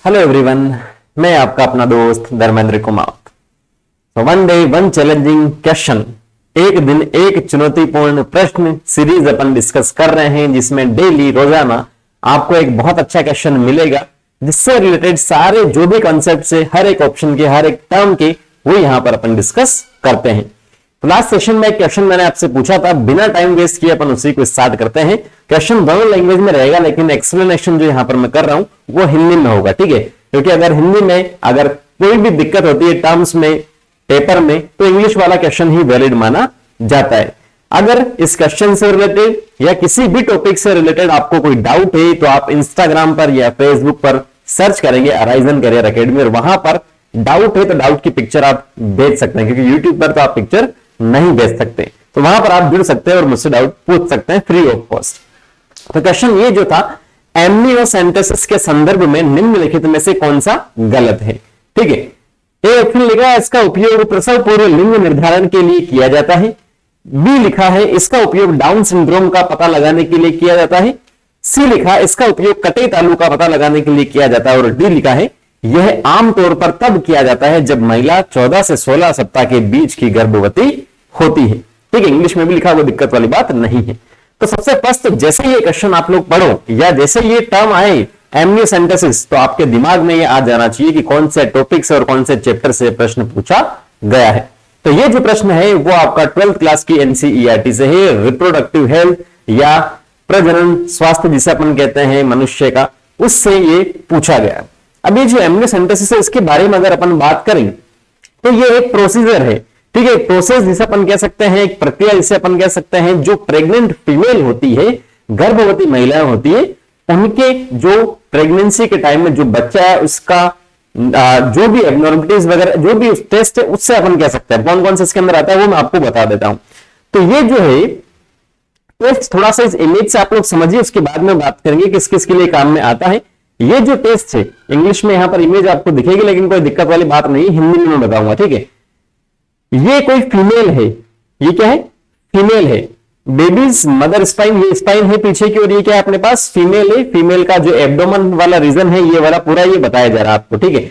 Hello everyone, मैं आपका अपना दोस्त Dharmendra Kumar. One day one challenging question, एक दिन एक चुनौतीपूर्ण प्रश्न सीरीज अपन डिस्कस कर रहे हैं, जिसमें डेली रोजाना आपको एक बहुत अच्छा क्वेश्चन मिलेगा, जिससे रिलेटेड सारे जो भी कॉन्सेप्ट है हर एक ऑप्शन के, हर एक टर्म के, वो यहां पर अपन डिस्कस करते हैं। तो लास्ट सेशन में एक क्वेश्चन मैंने आपसे पूछा था, बिना टाइम वेस्ट किए अपन उसी को स्टार्ट करते हैं। क्वेश्चन दोनों लैंग्वेज में रहेगा, लेकिन एक्सप्लेनेशन जो यहां पर मैं कर रहा हूं वो हिंदी में होगा, ठीक है। क्योंकि अगर हिंदी में अगर कोई भी दिक्कत होती है टर्म्स में, पेपर में, तो इंग्लिश वाला क्वेश्चन ही वैलिड माना जाता है। अगर इस क्वेश्चन से रिलेटेड या किसी भी टॉपिक से रिलेटेड आपको कोई डाउट है, तो आप इंस्टाग्राम पर या फेसबुक पर सर्च करेंगे अराइजन करियर अकेडमी, और वहां पर डाउट है तो डाउट की पिक्चर आप भेज सकते हैं, क्योंकि यूट्यूब पर तो आप पिक्चर नहीं भेज सकते। तो वहां पर आप जुड़ सकते हैं और मुझसे डाउट पूछ सकते हैं फ्री ऑफ कॉस्ट। तो क्वेश्चन ये जो था, एमनियोसेंटेसिस के संदर्भ में निम्नलिखित में से कौन सा गलत है, ठीक है। ए ऑप्शन लिखा है, इसका उपयोग प्रसव पूर्व लिंग निर्धारण के लिए किया जाता है। बी लिखा है, इसका उपयोग डाउन सिंड्रोम का पता लगाने के लिए किया जाता है। सी लिखा है, इसका उपयोग कटे तालु का पता लगाने के लिए किया जाता है। और डी लिखा है, यह आमतौर पर तब किया जाता है जब महिला 14 से 16 सप्ताह के बीच की गर्भवती होती है, ठीक है। इंग्लिश में भी लिखा, वो दिक्कत वाली बात नहीं है। तो सबसे फर्स्ट, जैसे ये क्वेश्चन आप लोग पढ़ो या जैसे ये टर्म आए एमनियोसेंटेसिस, तो आपके दिमाग में ये आ जाना चाहिए कि कौन से टॉपिक से और कौन से चैप्टर से प्रश्न पूछा गया है। तो ये जो प्रश्न है वो आपका 12th क्लास की एनसीईआरटी से है, रिप्रोडक्टिव हेल्थ या प्रजनन स्वास्थ्य जिसे अपन कहते हैं मनुष्य का, उससे ये पूछा गया। अब ये जो एमनियोसेंटेसिस है, इसके बारे में अगर अपन बात करें तो ये एक प्रोसीजर है, ठीक है। प्रोसेस जिसे अपन कह सकते हैं, एक प्रक्रिया जिसे अपन कह सकते हैं, जो प्रेग्नेंट फीमेल होती है, गर्भवती महिलाएं होती है, उनके जो प्रेगनेंसी के टाइम में जो बच्चा है उसका जो भी एब्नॉर्मलिटीज वगैरह जो भी टेस्ट है, उससे अपन कह सकते हैं। कौन कौन से इसके अंदर आता है वो मैं आपको बता देता हूं। तो ये जो है टेस्ट, थोड़ा सा इस इमेज से आप लोग समझिए, उसके बाद में बात करेंगे किस किस के लिए काम में आता है। ये जो टेस्ट है, इंग्लिश में यहां पर इमेज आपको दिखेगी, लेकिन कोई दिक्कत वाली बात नहीं, हिंदी में मैं बताऊंगा, ठीक है। ये कोई फीमेल है, ये क्या है, फीमेल है। बेबीज मदर स्पाइन, ये स्पाइन है पीछे की, और ये क्या है अपने पास, फीमेल है। फीमेल का जो एब्डोमेन वाला रीजन है, ये वाला पूरा ये बताया जा रहा है आपको, ठीक है।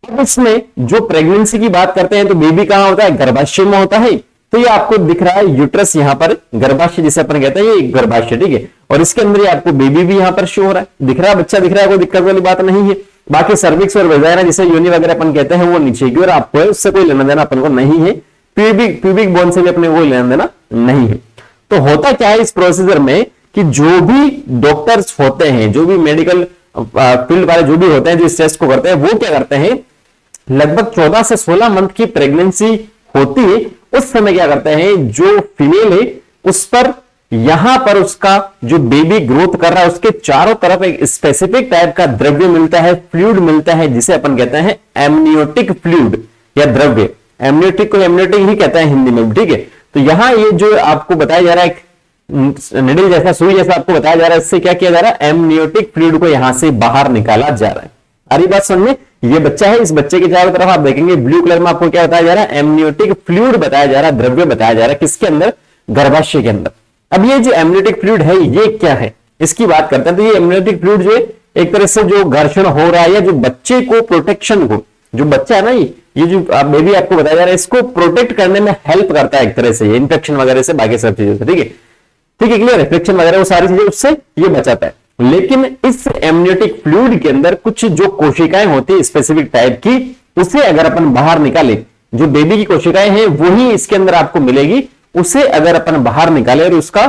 अब इसमें जो प्रेगनेंसी की बात करते हैं, तो बेबी कहां होता है, गर्भाशय में होता है। तो ये आपको दिख रहा है यूट्रस, यहां पर गर्भाशय जिसे अपन कहते हैं, ये गर्भाशय, ठीक है। और इसके अंदर ये आपको बेबी भी यहां पर शो हो रहा है, दिख रहा है, बच्चा दिख रहा है, कोई दिक्कत वाली बात नहीं है। बाकी सर्विक्स और वेजाइना जिसे योनि वगैरह अपन कहते हैं, वो नीचे की ओर आपको है, उससे कोई लेना देना अपन को नहीं है। प्यूबिक बोन से भी अपने को लेना देना नहीं है। तो होता क्या है इस प्रोसीजर में, कि जो भी डॉक्टर्स होते हैं, जो भी मेडिकल फील्ड वाले जो भी होते हैं, जो इस टेस्ट को करते हैं, वो क्या करते हैं, लगभग 14 से 16 मंथ की प्रेगनेंसी होती है, उस समय क्या करते हैं, जो फीमेल है उस पर यहां पर उसका जो बेबी ग्रोथ कर रहा है, उसके चारों तरफ एक स्पेसिफिक टाइप का द्रव्य मिलता है, फ्लूइड मिलता है, जिसे अपन कहते हैं एमनियोटिक फ्लूइड या द्रव्य। एमनियोटिक को एमनियोटिक ही कहते हैं हिंदी में, ठीक है। तो यहां ये जो आपको बताया जा रहा है, एक निडल जैसा, सुई जैसा आपको बताया जा रहा है, इससे क्या किया जा रहा है, एमनियोटिक फ्लूइड को यहां से बाहर निकाला जा रहा है। अरे बात समझ में, ये बच्चा है, इस बच्चे के चारों तरफ आप देखेंगे ब्लू कलर में आपको क्या बताया जा रहा है, एमनियोटिक फ्लूइड बताया जा रहा है, द्रव्य बताया जा रहा है, किसके अंदर, गर्भाशय के अंदर। अब ये जो एमनियोटिक फ्लूइड है, ये क्या है, इसकी बात करते हैं। तो ये एमनियोटिक फ्लूइड जो है, एक तरह से जो घर्षण हो रहा है, या जो बच्चे को प्रोटेक्शन को, जो बच्चा है ना, ये जो बेबी आपको बताया जा रहा है, इसको प्रोटेक्ट करने में हेल्प करता है एक तरह से, इन्फेक्शन वगैरह से, बाकी सब चीजों से, ठीक है, ठीक है, क्लियर, इन्फेक्शन वगैरह वो सारी चीजें उससे ये बचाता है। लेकिन इस एमनियोटिक फ्लूइड के अंदर कुछ जो कोशिकाएं होती है स्पेसिफिक टाइप की, उसे अगर अपन बाहर निकाले, जो बेबी की कोशिकाएं हैं वही इसके अंदर आपको मिलेगी, उसे अगर अपन बाहर निकाले और उसका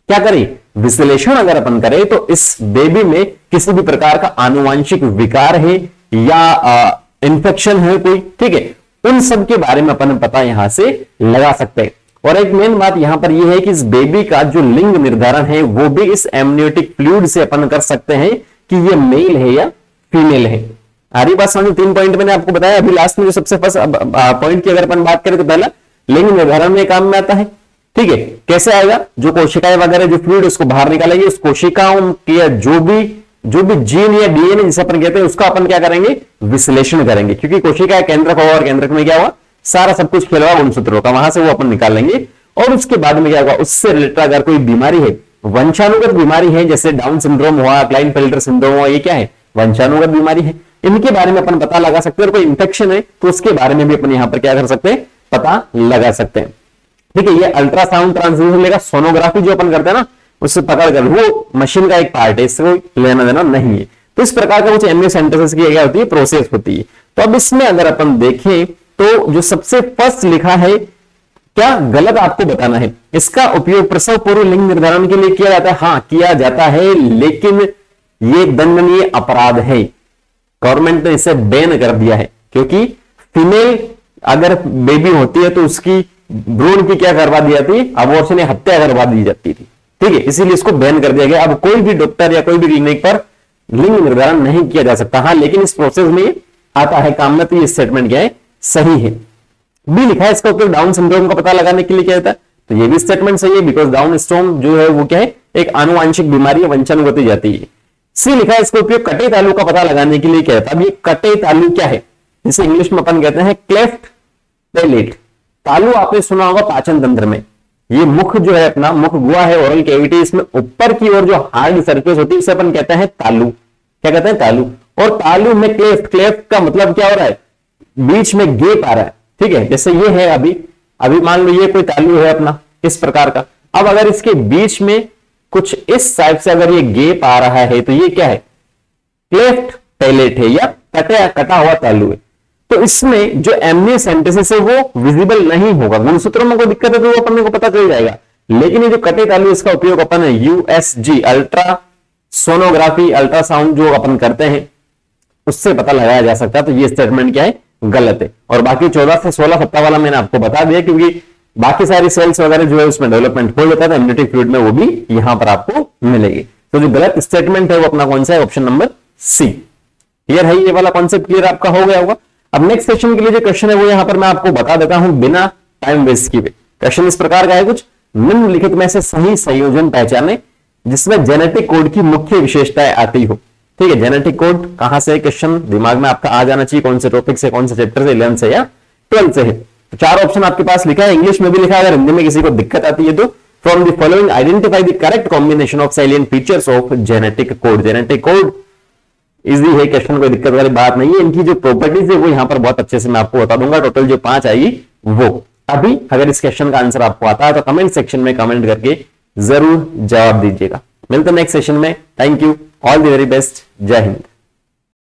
क्या करें, विश्लेषण अगर अपन करें, तो इस बेबी में किसी भी प्रकार का आनुवांशिक विकार है या इन्फेक्शन है कोई, ठीक है, उन सब के बारे में अपन पता यहां से लगा सकते हैं। और एक मेन बात यहां पर यह है कि इस बेबी का जो लिंग निर्धारण है, वो भी इस एमनियोटिक फ्लूइड से अपन कर सकते हैं कि ये मेल है या फीमेल है। आ रही बात समझ, 3 पॉइंट मैंने आपको बताया। अभी लास्ट में जो सबसे फर्स्ट पॉइंट की अगर अपन बात करें, तो पहला लिंग निर्धारण में काम में आता है, ठीक है। कैसे आएगा, जो कोशिकाएं वगैरह जो फ्लूइड उसको बाहर निकालेंगे, उस कोशिकाओं के जो भी जीन या डीएनए जिसे अपन कहते हैं, उसका अपन क्या करेंगे, विश्लेषण करेंगे, क्योंकि कोशिका केंद्रक होगा और केंद्रक में क्या हुआ, सारा सब कुछ खेल हुआ गुणसूत्रों का, वहां से वो अपन निकाल लेंगे। और उसके बाद में क्या होगा, उससे रिलेटेड अगर कोई बीमारी है, वंशानुगत बीमारी है, जैसे डाउन सिंड्रोम हुआ, क्लाइनफेल्टर सिंड्रोम हुआ, ये क्या है, वंशानुगत बीमारी है। इनके बारे में अपन पता लगा सकते हैं, और कोई इंफेक्शन है तो उसके बारे में भी अपन यहां पर क्या कर सकते हैं, पता लगा सकते हैं। ठीक है, ये अल्ट्रासाउंड ट्रांसड्यूसर लेगा, सोनोग्राफी जो अपन करते हैं ना उससे पकड़ कर, वो मशीन का एक पार्ट है, इससे कोई लेना देना नहीं है। तो इस प्रकार का कुछ एमनियोसेंटेसिस की क्या होती है, प्रोसेस होती है। तो अब इसमें अगर अपन देखें तो जो सबसे फर्स्ट लिखा है, क्या गलत आपको बताना है, इसका उपयोग प्रसव पूर्व लिंग निर्धारण के लिए किया जाता है, हाँ किया जाता है, लेकिन ये दंडनीय अपराध है। गवर्नमेंट ने इसे बैन कर दिया है, क्योंकि फीमेल अगर बेबी होती है तो उसकी भ्रूण की क्या करवा दी जाती है, अबॉर्शन या हत्या करवा दी जाती थी। ठीक है, इसीलिए इसको बैन कर दिया गया। अब कोई भी डॉक्टर या कोई भी क्लिनिक पर लिंग निर्धारण नहीं किया जा सकता, हाँ लेकिन इस प्रोसेस में आता है काम में, तो ये स्टेटमेंट क्या है, सही है। बी लिखा है, इसका उपयोग डाउन सिंड्रोम का पता लगाने के लिए किया जाता है, तो ये भी स्टेटमेंट सही है, बिकॉज डाउन सिंड्रोम जो है वो क्या है, एक आनुवांशिक बीमारी है, वंशानुगत जाती है। सी लिखा है, इसका उपयोग कटे तालु का पता लगाने के लिए किया जाता है। अब ये कटे तालु क्या है, जिसे इंग्लिश में अपन कहते हैं क्लेफ्ट पैलेट। तालु आपने सुना होगा पाचन तंत्र में, ये मुख जो है अपना, मुख गुहा है, ओरल कैविटी, इसमें ऊपर की ओर जो हार्ड सरफेस होती है उसे अपन कहते हैं तालु। क्या कहते हैं, तालु। और तालु में क्लेफ्ट, क्लेफ्ट का मतलब क्या हो रहा है, बीच में गेप आ रहा है। ठीक है, जैसे ये है अभी मान लो ये कोई तालु है अपना इस प्रकार का, अब अगर इसके बीच में कुछ इस साइड से अगर ये गेप आ रहा है तो ये क्या है, क्लेफ्ट पैलेट है या कटा हुआ तालु है। तो इसमें जो एमनियोसेंटेसिस है वो विजिबल नहीं होगा, गुणसूत्रों में कोई दिक्कत है तो वो अपने को पता चल जाएगा, लेकिन ये जो कटे तालु इसका उपयोग अपन यूएसजी अल्ट्रा सोनोग्राफी, अल्ट्रासाउंड जो अपन करते हैं उससे पता लगाया जा सकता है। तो ये स्टेटमेंट क्या है, गलत है। और बाकी 14 से 16 सप्ताह वाला मैंने आपको बता दिया, क्योंकि बाकी सारी सेल्स वगैरह जो है उसमें डेवलपमेंट हो जाता है, तो इम्यूनिटी फ्लूइड में वो भी यहां पर आपको मिलेगी। तो जो गलत स्टेटमेंट है वो अपना कौन सा है, ऑप्शन नंबर सी। क्लियर है, ये वाला कॉन्सेप्ट क्लियर आपका हो गया होगा। अब नेक्स्ट सेशन के लिए जो क्वेश्चन है वो यहां पर मैं आपको बता देता हूं बिना टाइम वेस्ट किए। क्वेश्चन इस प्रकार का है, कुछ निम्नलिखित में से सही संयोजन पहचाने जिसमें जेनेटिक कोड की मुख्य विशेषताएं आती हो। ठीक है, जेनेटिक कोड कहां से, क्वेश्चन दिमाग में आपका आ जाना चाहिए, कौन से टॉपिक से, कौन से चैप्टर से, 11 से या 12 से है। तो 4 ऑप्शन आपके पास लिखा है, इंग्लिश में भी लिखा है, अगर हिंदी में किसी को दिक्कत आती है तो from the following identify the correct combination of salient features of genetic code. Genetic code easy है, क्वेश्चन कोई दिक्कत वाली बात नहीं है। इनकी जो प्रॉपर्टीज है वो यहां पर बहुत अच्छे से मैं आपको बता दूंगा, टोटल जो 5 आएगी वो। अभी अगर इस क्वेश्चन का आंसर आपको आता है तो कमेंट सेक्शन में कमेंट करके जरूर जवाब दीजिएगा। मिलते हैं नेक्स्ट सेशन में। Thank you, all the very best, जय हिंद।